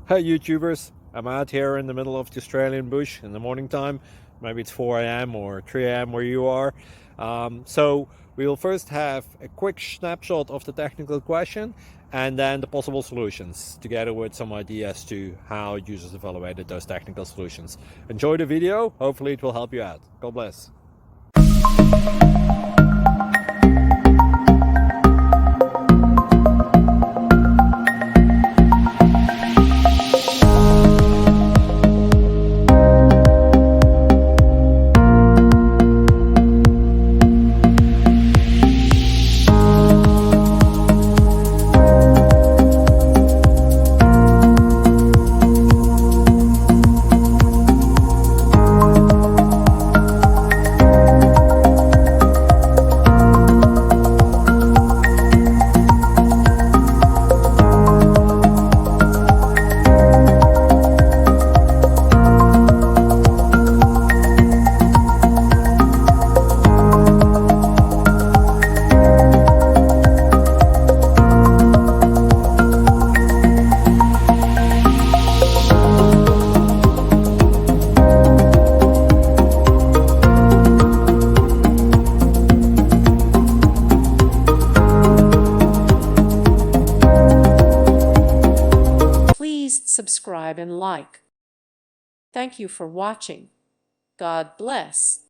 Hey YouTubers, I'm out here in the middle of the Australian bush in the morning time. Maybe it's 4 a.m. or 3 a.m. where you are. So we'll first have a quick snapshot of the technical question and then the possible solutions, together with some ideas to how users evaluated those technical solutions. Enjoy the video, hopefully it will help you out. God bless. Please subscribe and like. Thank you for watching. God bless.